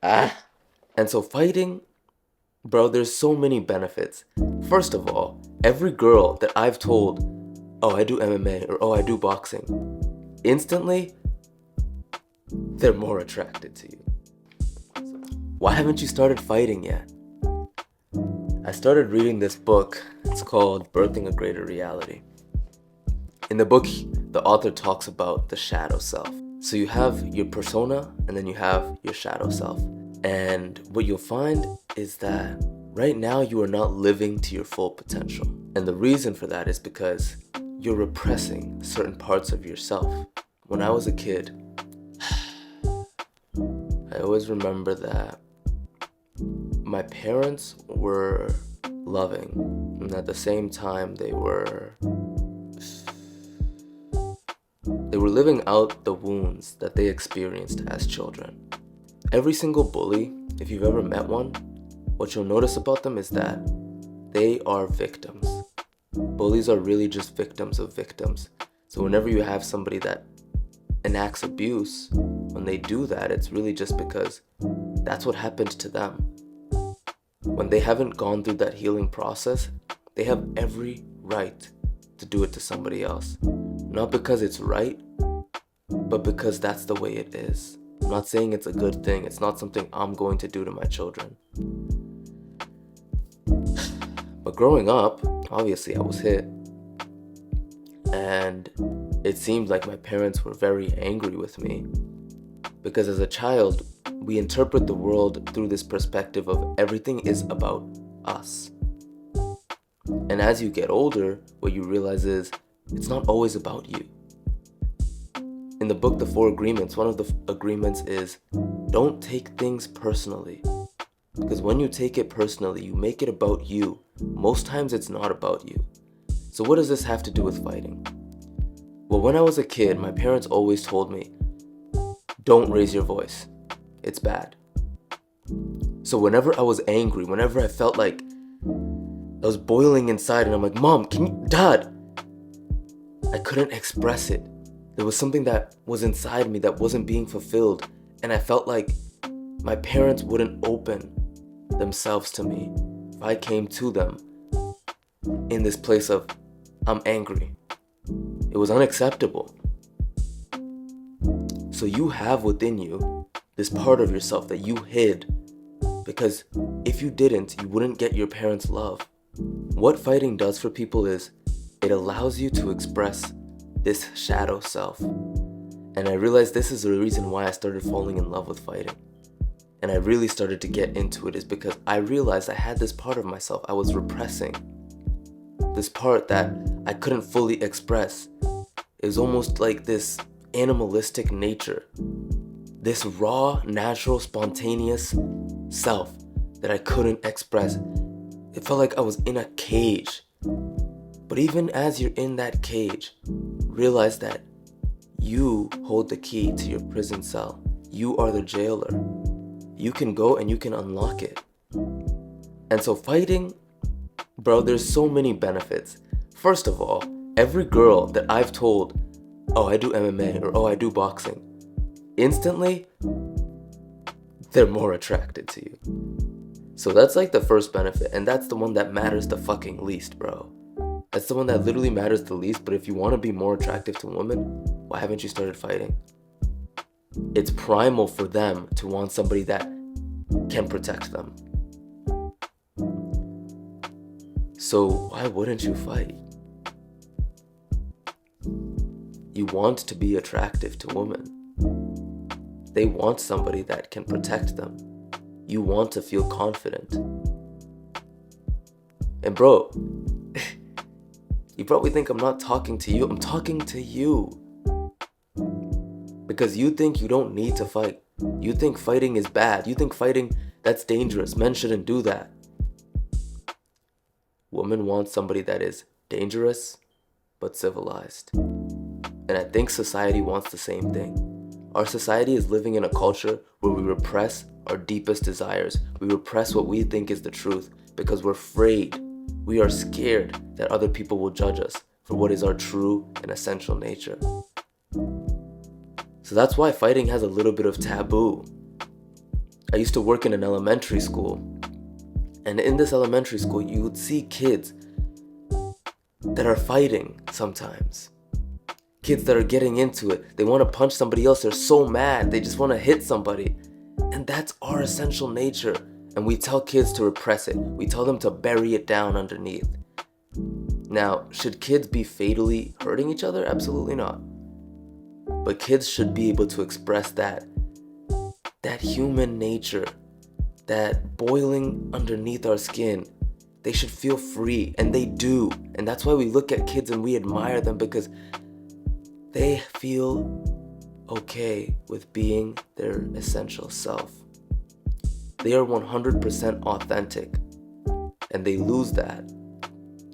Ah. And so fighting, bro, there's so many benefits. First of all, every girl that I've told, oh, I do MMA or oh, I do boxing, instantly, they're more attracted to you. Why haven't you started fighting yet? I started reading this book. It's called Birthing a Greater Reality. In the book, the author talks about the shadow self. So you have your persona and then you have your shadow self. And what you'll find is that right now you are not living to your full potential. And the reason for that is because you're repressing certain parts of yourself. When I was a kid, I always remember that my parents were loving, and at the same time they were living out the wounds that they experienced as children. Every single bully, if you've ever met one, what you'll notice about them is that they are victims. Bullies are really just victims of victims. So whenever you have somebody that enacts abuse, when they do that, it's really just because that's what happened to them. When they haven't gone through that healing process, they have every right to do it to somebody else. Not because it's right, but because that's the way it is. I'm not saying it's a good thing. It's not something I'm going to do to my children. But growing up, obviously I was hit. And it seemed like my parents were very angry with me. Because as a child, we interpret the world through this perspective of everything is about us. And as you get older, what you realize is it's not always about you. In the book, The 4 Agreements, one of the agreements is don't take things personally. Because when you take it personally, you make it about you. Most times it's not about you. So what does this have to do with fighting? Well, when I was a kid, my parents always told me, don't raise your voice. It's bad. So whenever I was angry, whenever I felt like I was boiling inside and I'm like, Mom, Dad, I couldn't express it. There was something that was inside me that wasn't being fulfilled. And I felt like my parents wouldn't open themselves to me if I came to them in this place of, I'm angry. It was unacceptable. So you have within you this part of yourself that you hid, because if you didn't, you wouldn't get your parents' love. What fighting does for people is it allows you to express this shadow self. And I realized this is the reason why I started falling in love with fighting. And I really started to get into it is because I realized I had this part of myself I was repressing. This part that I couldn't fully express. It was almost like this animalistic nature. This raw, natural, spontaneous self that I couldn't express. It felt like I was in a cage. But even as you're in that cage, realize that you hold the key to your prison cell. You are the jailer. You can go and you can unlock it. And so fighting, bro, there's so many benefits. First of all, every girl that I've told, oh, I do MMA or oh, I do boxing, instantly, they're more attracted to you. So that's like the first benefit, and that's the one that matters the fucking least, bro. That's the one that literally matters the least, but if you want to be more attractive to women, why haven't you started fighting? It's primal for them to want somebody that can protect them. So why wouldn't you fight? You want to be attractive to women. They want somebody that can protect them. You want to feel confident. And bro, you probably think I'm not talking to you. I'm talking to you. Because you think you don't need to fight. You think fighting is bad. You think fighting, that's dangerous. Men shouldn't do that. Women want somebody that is dangerous, but civilized. And I think society wants the same thing. Our society is living in a culture where we repress our deepest desires. We repress what we think is the truth because we're afraid. We are scared that other people will judge us for what is our true and essential nature. So that's why fighting has a little bit of taboo. I used to work in an elementary school. And in this elementary school, you would see kids that are fighting sometimes. Kids that are getting into it. They want to punch somebody else. They're so mad. They just want to hit somebody. And that's our essential nature. And we tell kids to repress it. We tell them to bury it down underneath. Now, should kids be fatally hurting each other? Absolutely not. But kids should be able to express that human nature, that boiling underneath our skin. They should feel free, and they do. And that's why we look at kids and we admire them, because they feel okay with being their essential self. They are 100% authentic, and they lose that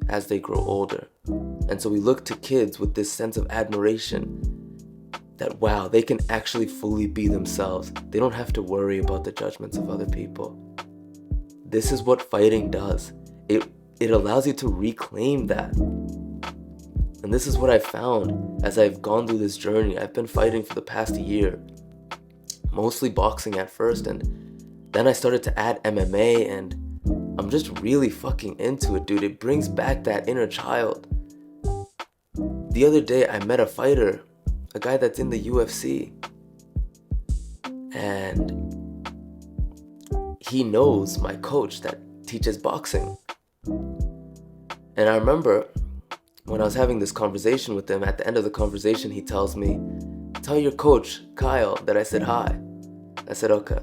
as they grow older. And so we look to kids with this sense of admiration that, wow, they can actually fully be themselves. They don't have to worry about the judgments of other people. This is what fighting does. It allows you to reclaim that. And this is what I found as I've gone through this journey. I've been fighting for the past year, mostly boxing at first, and then I started to add MMA, and I'm just really fucking into it, dude. It brings back that inner child. The other day, I met a fighter, a guy that's in the UFC, and he knows my coach that teaches boxing. And I remember when I was having this conversation with him, at the end of the conversation, he tells me, "Tell your coach, Kyle, that I said hi." I said, okay.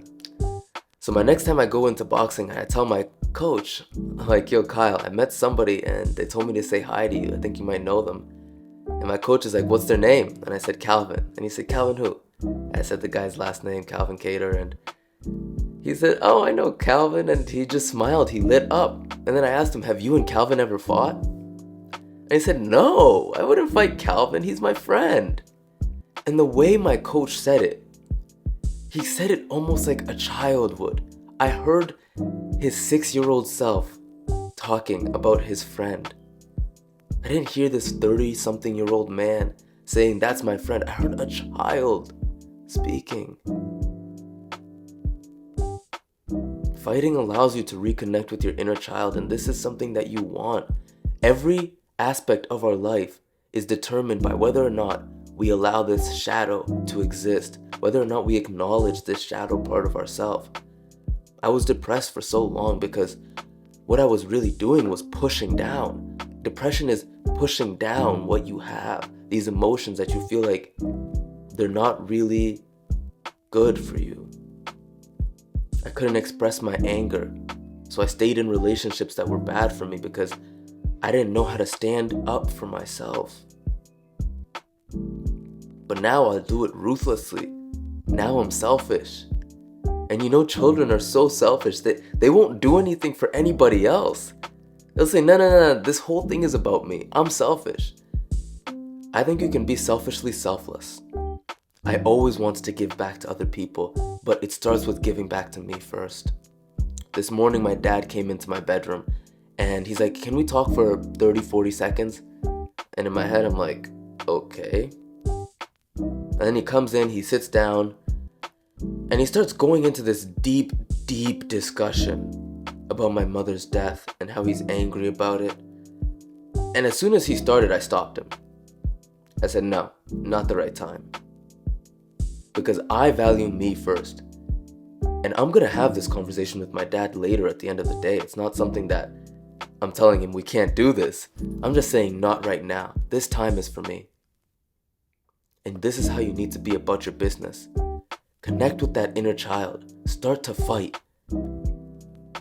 So my next time I go into boxing, I tell my coach, like, "Yo, Kyle, I met somebody and they told me to say hi to you. I think you might know them." And my coach is like, "What's their name?" And I said, "Calvin." And he said, "Calvin who?" I said the guy's last name, Calvin Cater. And he said, "Oh, I know Calvin." And he just smiled. He lit up. And then I asked him, "Have you and Calvin ever fought?" And he said, "No, I wouldn't fight Calvin. He's my friend." And the way my coach said it, he said it almost like a child would. I heard his 6-year-old self talking about his friend. I didn't hear this 30-something-year-old man saying, "That's my friend." I heard a child speaking. Fighting allows you to reconnect with your inner child, and this is something that you want. Every aspect of our life is determined by whether or not we allow this shadow to exist, whether or not we acknowledge this shadow part of ourselves. I was depressed for so long because what I was really doing was pushing down. Depression is pushing down what you have, these emotions that you feel like they're not really good for you. I couldn't express my anger, so I stayed in relationships that were bad for me because I didn't know how to stand up for myself. But now I'll do it ruthlessly. Now I'm selfish. And you know, children are so selfish that they won't do anything for anybody else. They'll say, no, this whole thing is about me. I'm selfish. I think you can be selfishly selfless. I always wanted to give back to other people, but it starts with giving back to me first. This morning, my dad came into my bedroom and he's like, "Can we talk for 30, 40 seconds? And in my head, I'm like, okay. And then he comes in, he sits down, and he starts going into this deep, deep discussion about my mother's death and how he's angry about it. And as soon as he started, I stopped him. I said, no, not the right time. Because I value me first. And I'm going to have this conversation with my dad later at the end of the day. It's not something that I'm telling him we can't do this. I'm just saying not right now. This time is for me. And this is how you need to be about your business. Connect with that inner child. Start to fight.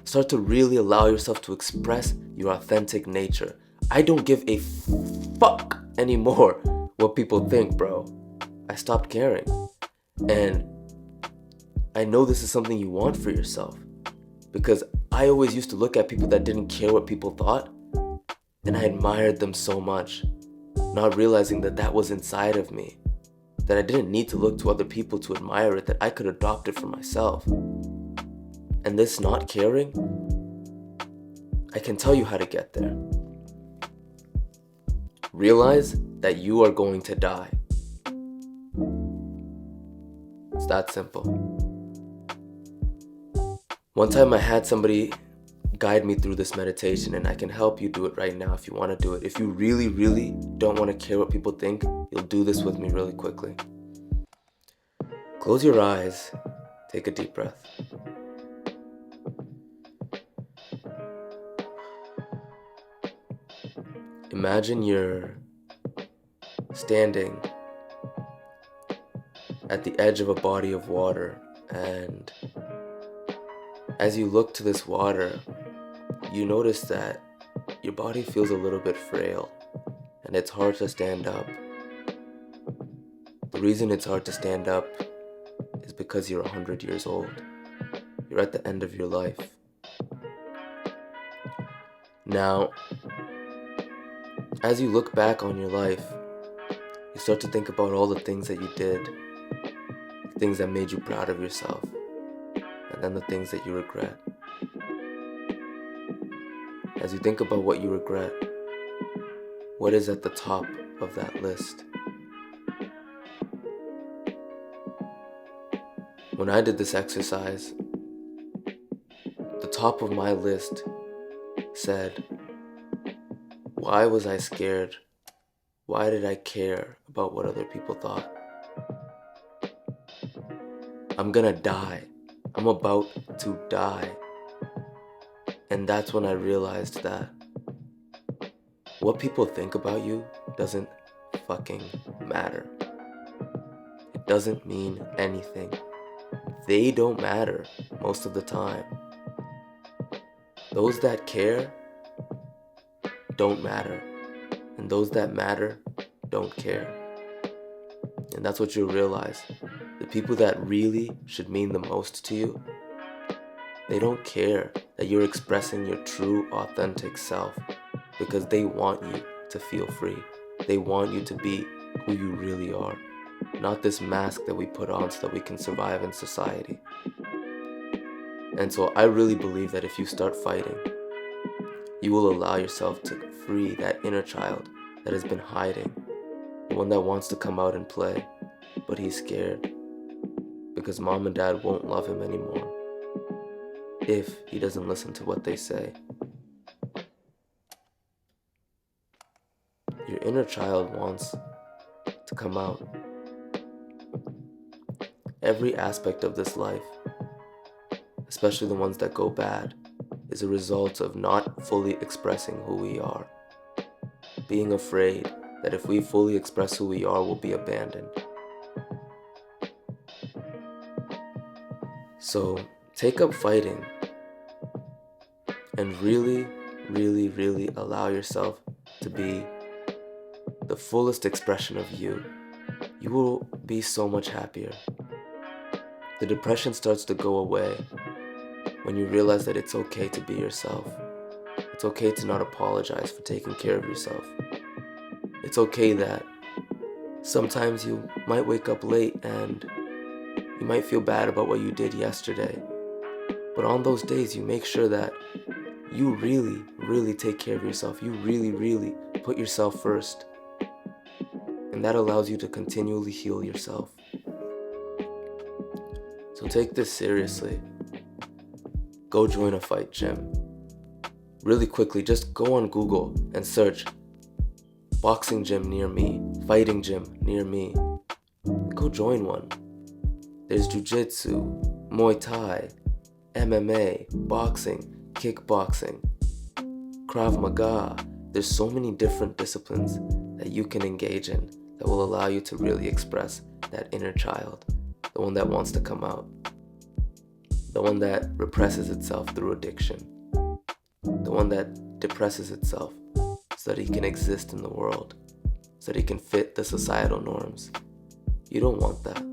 Start to really allow yourself to express your authentic nature. I don't give a fuck anymore what people think, bro. I stopped caring. And I know this is something you want for yourself, because I always used to look at people that didn't care what people thought, and I admired them so much, not realizing that that was inside of me, that I didn't need to look to other people to admire it, that I could adopt it for myself. And this not caring, I can tell you how to get there. Realize that you are going to die. It's that simple. One time I had somebody guide me through this meditation, and I can help you do it right now if you want to do it. If you really, really don't want to care what people think, you'll do this with me really quickly. Close your eyes, take a deep breath. Imagine you're standing at the edge of a body of water, and as you look to this water, you notice that your body feels a little bit frail and it's hard to stand up. The reason it's hard to stand up is because you're 100 years old. You're at the end of your life. Now, as you look back on your life, you start to think about all the things that you did, things that made you proud of yourself, and then the things that you regret. As you think about what you regret, what is at the top of that list? When I did this exercise, the top of my list said, why was I scared? Why did I care about what other people thought? I'm gonna die. I'm about to die. And that's when I realized that what people think about you doesn't fucking matter. It doesn't mean anything. They don't matter most of the time. Those that care don't matter. And those that matter don't care. And that's what you'll realize. The people that really should mean the most to you, they don't care that you're expressing your true, authentic self, because they want you to feel free. They want you to be who you really are, not this mask that we put on so that we can survive in society. And so I really believe that if you start fighting, you will allow yourself to free that inner child that has been hiding, the one that wants to come out and play, but he's scared because mom and dad won't love him anymore if he doesn't listen to what they say. Your inner child wants to come out. Every aspect of this life, especially the ones that go bad, is a result of not fully expressing who we are. Being afraid that if we fully express who we are, we'll be abandoned. So take up fighting and really, really, really allow yourself to be the fullest expression of you. You will be so much happier. The depression starts to go away when you realize that it's okay to be yourself. It's okay to not apologize for taking care of yourself. It's okay that sometimes you might wake up late and you might feel bad about what you did yesterday. But on those days, you make sure that you really, really take care of yourself. You really, really put yourself first. And that allows you to continually heal yourself. So take this seriously. Go join a fight gym. Really quickly, just go on Google and search boxing gym near me, fighting gym near me. Go join one. There's jiu-jitsu, Muay Thai, MMA, boxing, kickboxing, Krav Maga. There's so many different disciplines that you can engage in that will allow you to really express that inner child, the one that wants to come out, the one that represses itself through addiction, the one that depresses itself so that he can exist in the world, so that he can fit the societal norms. You don't want that.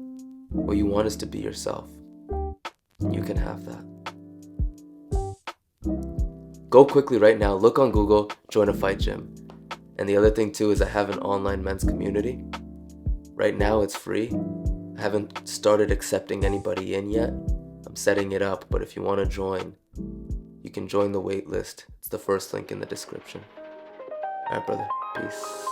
What you want is to be yourself. And you can have that. Go quickly right now, look on Google, join a fight gym. And the other thing too is I have an online men's community. Right now it's free. I haven't started accepting anybody in yet. I'm setting it up, but if you want to join, you can join the wait list. It's the first link in the description. Alright, brother. Peace.